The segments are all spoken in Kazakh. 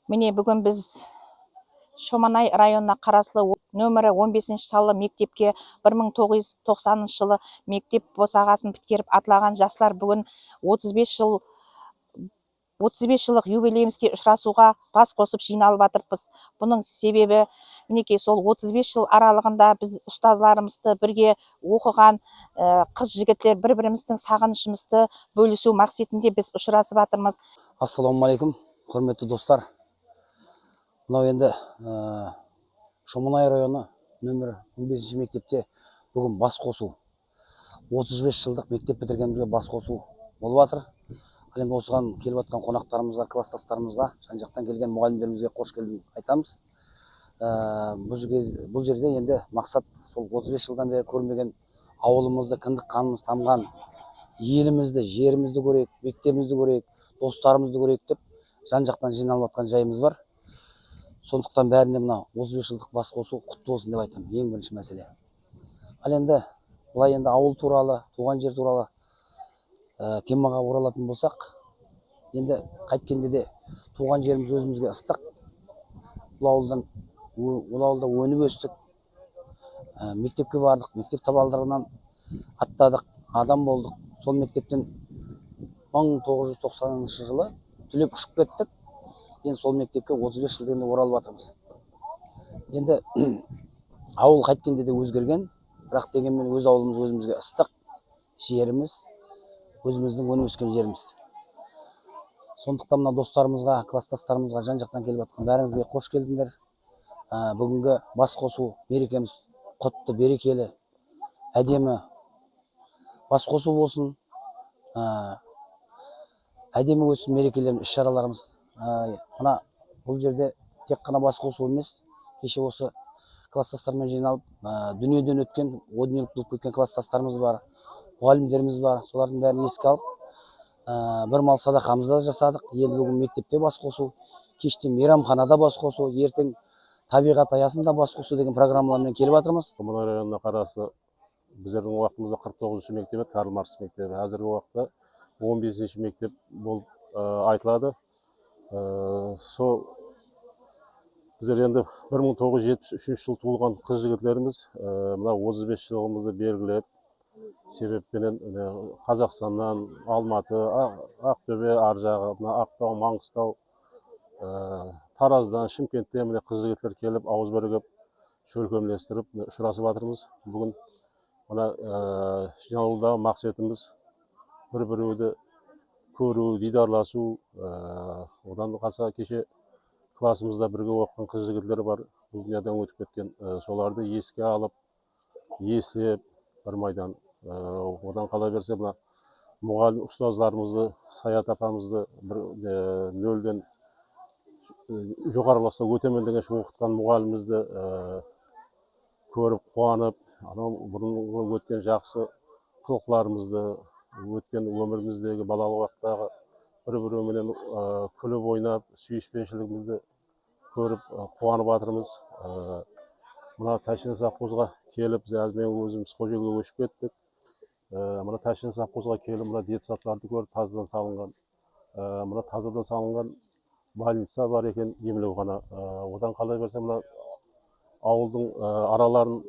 Міне бүгін біз Шоманай районына қарасты нөмірі 15 салы мектепке 1990 жылы мектеп босағасын біткеріп атылаған жастар бүгін 35 жылдық юбилейімізге ұшырасуға бас қосып жиналып жатырмыз. Бұның себебі мінекей сол 35 жыл аралығында біз ұстаздарымызды бірге оқыған қыз жігіттер бір-біріміздің сағынышымызды бөлісу мақсатында біз ұшырасып жатырмыз. Ассалаумағалейкум, құрметті достар. Мынау енді Шоманай районы нөмір 15 мектепте бүгін бас қосу. 35 жылдық мектеп бітіргенімізге бас қосу болып жатыр. Ал енді осыған келіп жатқан қонақтарымызға, класстастарымызға, жан-жақтан келген мұғалімдерімізге қош келдім айтамыз. Бұл жерде енді мақсат сол 35 жылдан бері көрмеген ауылымызды, кіндік қанымыз тамған елімізді, жерімізді көрейік, мектебімізді көрейік, достарымызды көрейік деп жан-жақтан жиналып жатқан жайымыз бар. Сондықтан бәріне мына 35 жылдық бас қосу құтты болсын деп айтамын, ең бірінші мәселе. Ал енді бұлай енді ауыл туралы, туған жер туралы темаға оралатын болсақ, енді қайткенде де туған жеріміз өзімізге ыстық. Бұл ауылда өніп өстік, мектепке бардық, мектеп табалдырығынан аттадық, адам болдық. Сол мектептен 1990 жылы түлеп ұшып кеттік. Енді сол мектепке 35 жылдан оралып жатырмыз. Енді ауыл қайткенде де өзгерген, бірақ дегенмен өз ауылымыз өзімізге ыстық, жеріміз өзіміздің өніп өскен жеріміз. Сондықтан мына достарымызға, класстастарымызға, жан-жақтан келіп жатқан бәріңізге қош келдіңдер. Бүгінгі бас қосу мерекеміз құтты, берекелі, әдемі бас қосу болсын. Әдемі өтсін мерекелеріміз, іс-шараларымыз. Мына бұл жерде тек қана бас қосу емес, кеше осы класстастармен жиналып, дүниеден өткен, о дүниелік болып кеткен класстастарымыз бар, мұғалімдеріміз бар. Солардың бәрін еске алып, бір мал садақамызды да жасадық. Енді бүгін мектепте бас қосу, кеште мейрамханада бас қосу, ертең табиғат аясында бас қосу деген программалармен келіп жатырмыз. Шоманай районына қарасы біздердің уақытымызда 49-шы мектебі, Карл Маркс мектебі. Қазіргі уақытта 15-ші мектеп болып айтылады. Сол біздер енді 1973 жыл туылған қыз жігітлеріміз мына 35 жылымызды белгілеп, себеппенен Қазақстаннан, Алматы, Ақтөбе, ар жағына, Ақтау, Маңғыстау, Тараздан, Шымкенттен міне қыз жігіттер келіп, ауыз бірігіп, шөлкемлестіріп ұшырасып жатырмыз. Бүгін мына жиналудағы мақсатымыз бір-біруді көру, дидарласу. Одан қалса кеше классымызда бірге оқыған қыз жігіттер бар, бұл дүниядан өтіп кеткен. Соларды еске алып, еслеп бір майдан. Одан қала берсе мына мұғалім ұстаздарымызды, Саят апамызды нөлден жоғарыластау өтемен деген оқытқан мұғалімімізді көріп, қуанып, бұрынғы өткен жақсы қылықларымызды, өткен өміріміздегі балалық уақыттағы бір-біріменен күліп ойнап, сүйіспеншілігімізді көріп, қуанып жатырмыз. Мына Тәшін совхозға келіп, мен өзіміз Қожелге көшіп кеттік. Мына Тәшін совхозға келіп, мына детсадларды көріп, тазадан салынған. Мына тазадан салынған больница бар екен, емдеухана. Одан қала берсе, мына ауылдың араларын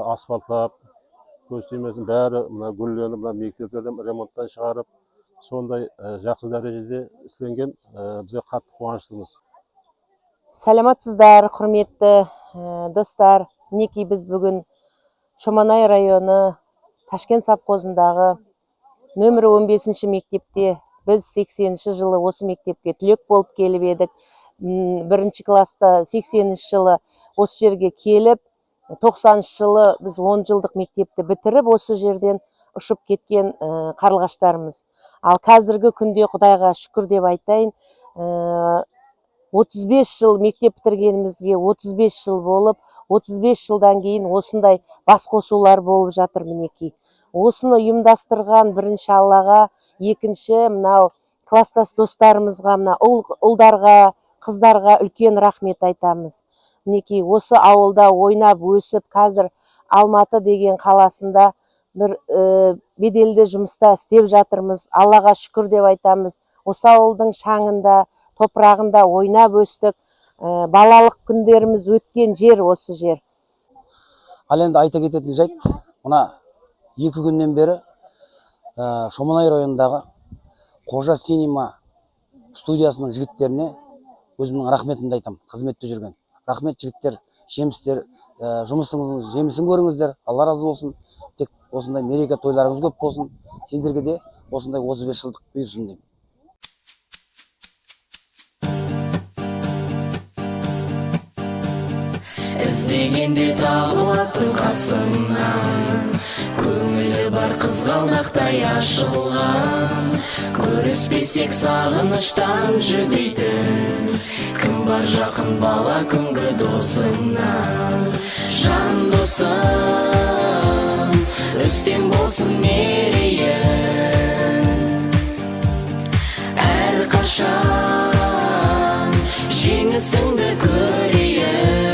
асфальтлап, көз тимесін бәрі мына гүлленіп, мына мектептерден ремонттан шығарып, сондай жақсы дәрежеде істенген, бізге қатты қуаныштымыз. Сәлематсыздар, құрметті достар. Мінекей біз бүгін Шоманай районы Ташкент совхозындағы нөмірі 15-ші мектепте, біз 80-ші жылы осы мектепке түлек болып келіп едік. Бірінші класста 80-ші жылы осы жерге келіп, 90-ші жылы біз 10 жылдық мектепті бітіріп, осы жерден ұшып кеткен қарлығаштарымыз. Ал қазіргі күнде Құдайға шүкір деп айтайын, 35 жыл мектеп бітіргенімізге 35 жыл болып, 35 жылдан кейін осындай бас қосулар болып жатыр мінекей. Осыны ұйымдастырған бірінші Аллаға, екінші мынау класстас достарымызға, мына ұлдарға, қыздарға үлкен рахмет айтамыз. Мінекей осы ауылда ойнап өсіп, қазір Алматы деген қаласында бір беделді жұмыста істеп жатырмыз. Аллаға шүкір деп айтамыз. Осы ауылдың шаңында топырағында ойнап өстік. Балалық күндеріміз өткен жер осы жер. Ал енді айта кететін жайт, мына 2 күннен бері Шоманай районындағы Қожа синема студиясының жігіттеріне өзімнің рахметімді айтам, қызметте жүрген. Рахмет жігіттер, жемістер, жұмысыңыздың жемісін көріңіздер, Алла разы болсын. Тек осындай мереке тойларыңыз көп болсын. Сендерге де осындай 35 жылдық бұйырсын деймін. Іздегенде табылатын қасыңнан, көңілі бар қызғалдақтай ашылған. Көріспесек сағыныштан жүдейтін, кім бар жақын бала күнгі досыңнан. Жан досым, үстем болсын мерейін, әрқашан жеңісіңді көрейін.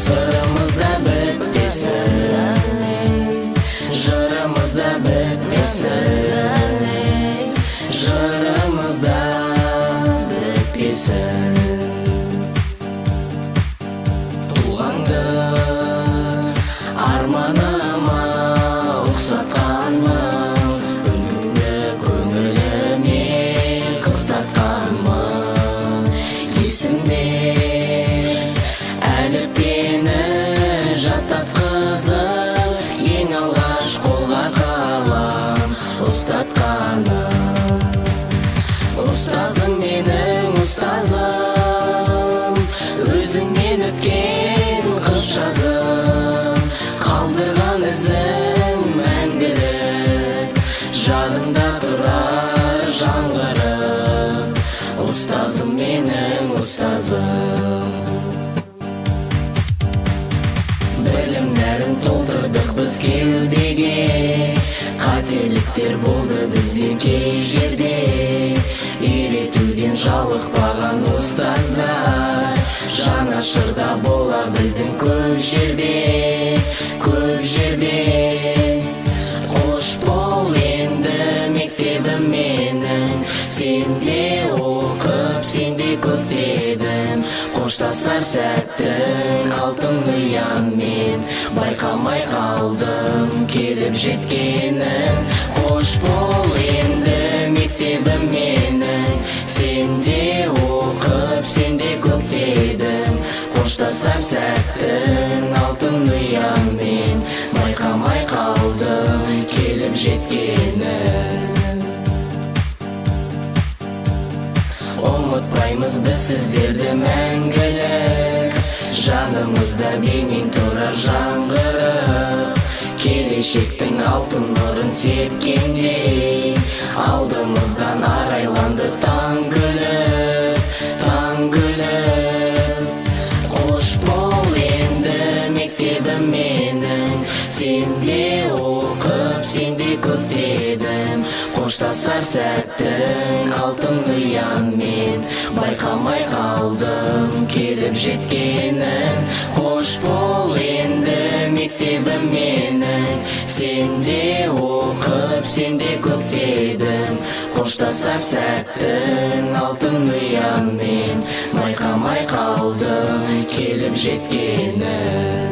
Сырымызда бітпесін, жырымызда бітпесін, жырымызда бітпесін. Туғанды арманыма ұқсатқанмын, үндіңді көңіліме қыстатқанмын. Есімде әліппені жаттатқызып, ең алғаш қолға қалам ұстатқаным. Ұстазым менің ұстазым, өзіңмен өткен қыз жазым, қалдырған ізің мәңгілік, жадымда тұрар жаңғырып. Ұстазым менің ұстазым. Білім нәрін толтырдық біз кеудеге, қателіктер болды бізден кей жерде. Үйретуден жалықпаған ұстаздар, жанашырда бола білдің көп жерде, көп жерде. Қош бол енді мектебім менің, сенде оқып, сенде көктедім. Қоштасар сәттің алтын ұянмен, байқамай қалдым келіп жеткенін. Қош бол енді мектебім менің, сенде оқып, сенде көктедім. Қоштасар сәттің алтын ұянмен, байқамай қалдым келіп жеткенін. Ұмытпаймыз біз сіздерді мәңгілік, жанымызда бейнең тұрар жаңғырып. Келешектің алтын нұрын сепкендей, алдымыздан арайланды таң күліп, таң күліп. Қош бол енді мектебім менің, сенде оқып, сенде көктедім. Қоштасар сәттің алтын ұянмен, байқамай қалдым келіп жеткенін. Қош бол енді мектебім менің, сенде оқып, сенде көктедім. Қоштасар сәттің алтын ұянмен, байқамай қалдым келіп жеткенін.